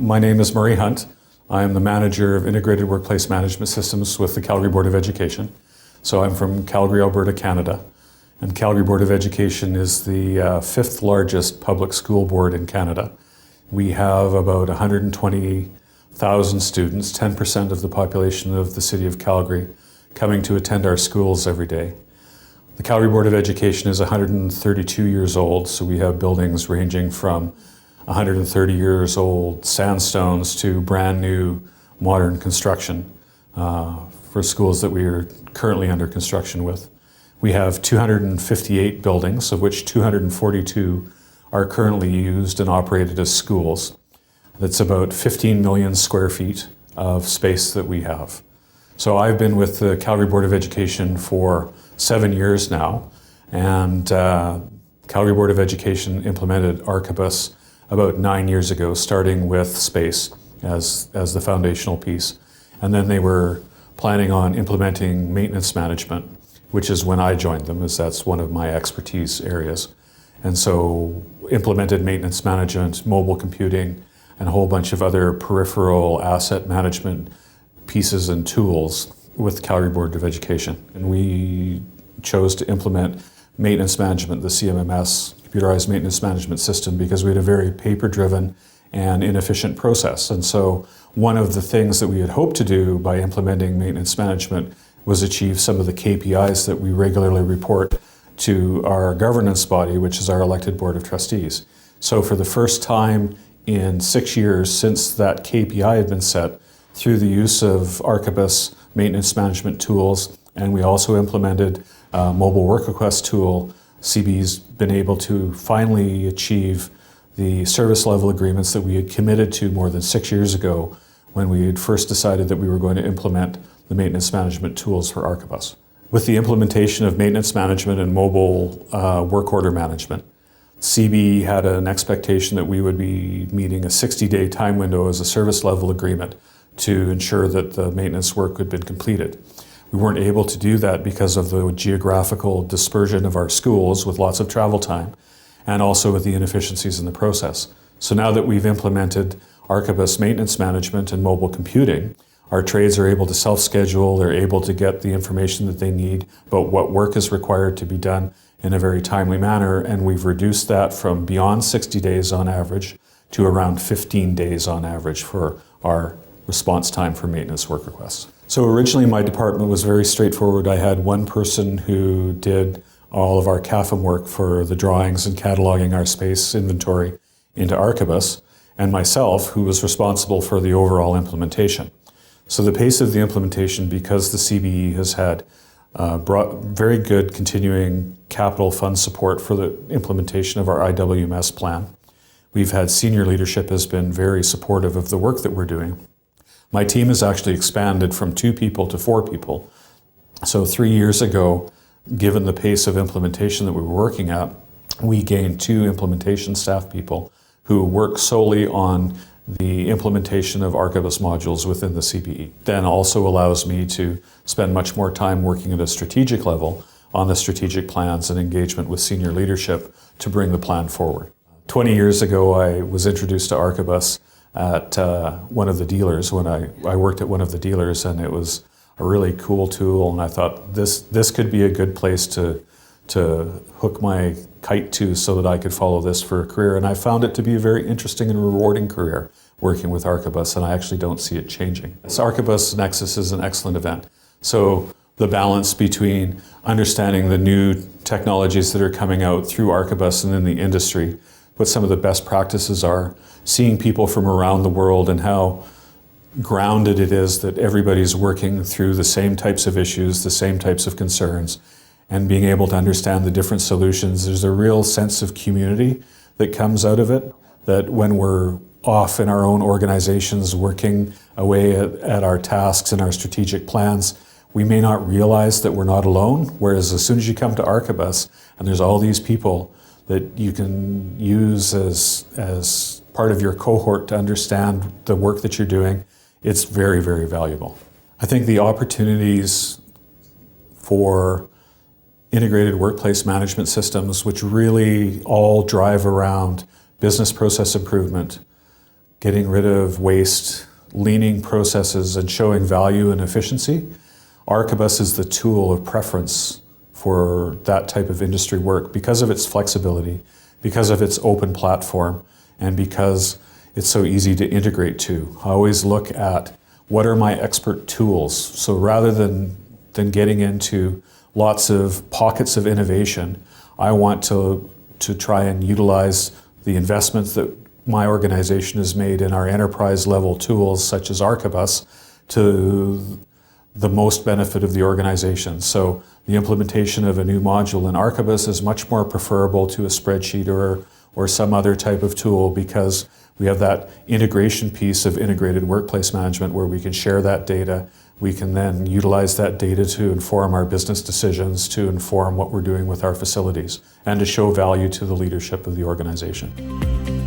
My name is Murray Hunt. I am the Manager of Integrated Workplace Management Systems with the Calgary Board of Education. So I'm from Calgary, Alberta, Canada. And Calgary Board of Education is the fifth largest public school board in Canada. We have about 120,000 students, 10% of the population of the city of Calgary, coming to attend our schools every day. The Calgary Board of Education is 132 years old, so we have buildings ranging from 130 years old sandstones to brand new modern construction for schools that we are currently under construction with. We have 258 buildings, of which 242 are currently used and operated as schools. That's about 15 million square feet of space that we have. So I've been with the Calgary Board of Education for 7 years now, and Calgary Board of Education implemented Archibus about 9 years ago, starting with space as the foundational piece. And then they were planning on implementing maintenance management, which is when I joined them, as that's one of my expertise areas. And so implemented maintenance management, mobile computing, and a whole bunch of other peripheral asset management pieces and tools with the Calgary Board of Education. And we chose to implement maintenance management, the CMMS, computerized maintenance management system, because we had a very paper-driven and inefficient process. And so one of the things that we had hoped to do by implementing maintenance management was achieve some of the KPIs that we regularly report to our governance body, which is our elected Board of Trustees. So for the first time in 6 years since that KPI had been set, through the use of Archibus maintenance management tools, and we also implemented a mobile work request tool, CB's been able to finally achieve the service level agreements that we had committed to more than 6 years ago when we had first decided that we were going to implement the maintenance management tools for Archibus. With the implementation of maintenance management and mobile work order management, CB had an expectation that we would be meeting a 60-day time window as a service level agreement to ensure that the maintenance work had been completed. We weren't able to do that because of the geographical dispersion of our schools with lots of travel time, and also with the inefficiencies in the process. So now that we've implemented Archibus maintenance management and mobile computing, our trades are able to self-schedule, they're able to get the information that they need about what work is required to be done in a very timely manner, and we've reduced that from beyond 60 days on average to around 15 days on average for our response time for maintenance work requests. So originally my department was very straightforward. I had one person who did all of our CAFM work for the drawings and cataloging our space inventory into Archibus, and myself, who was responsible for the overall implementation. So the pace of the implementation, because the CBE has had brought very good continuing capital fund support for the implementation of our IWMS plan. We've had senior leadership has been very supportive of the work that we're doing. My team has actually expanded from 2 people to 4 people. So 3 years ago, given the pace of implementation that we were working at, we gained 2 implementation staff people who work solely on the implementation of Archibus modules within the CBE. Then also allows me to spend much more time working at a strategic level on the strategic plans and engagement with senior leadership to bring the plan forward. 20 years ago, I was introduced to Archibus at one of the dealers when I worked at one of the dealers, and it was a really cool tool, and I thought this could be a good place to hook my kite to so that I could follow this for a career, and I found it to be a very interesting and rewarding career working with Archibus, and I actually don't see it changing. This Archibus Nexus is an excellent event. So the balance between understanding the new technologies that are coming out through Archibus and in the industry, what some of the best practices are, seeing people from around the world and how grounded it is that everybody's working through the same types of issues, the same types of concerns, and being able to understand the different solutions. There's a real sense of community that comes out of it, that when we're off in our own organizations working away at our tasks and our strategic plans, we may not realize that we're not alone, whereas as soon as you come to Archibus and there's all these people that you can use as part of your cohort to understand the work that you're doing, it's very, very valuable. I think the opportunities for integrated workplace management systems, which really all drive around business process improvement, getting rid of waste, leaning processes, and showing value and efficiency, Archibus is the tool of preference for that type of industry work because of its flexibility, because of its open platform, and because it's so easy to integrate to. I always look at what are my expert tools. So rather than getting into lots of pockets of innovation, I want to try and utilize the investments that my organization has made in our enterprise level tools such as Archibus to the most benefit of the organization. So the implementation of a new module in Archibus is much more preferable to a spreadsheet or some other type of tool because we have that integration piece of integrated workplace management where we can share that data. We can then utilize that data to inform our business decisions, to inform what we're doing with our facilities, and to show value to the leadership of the organization.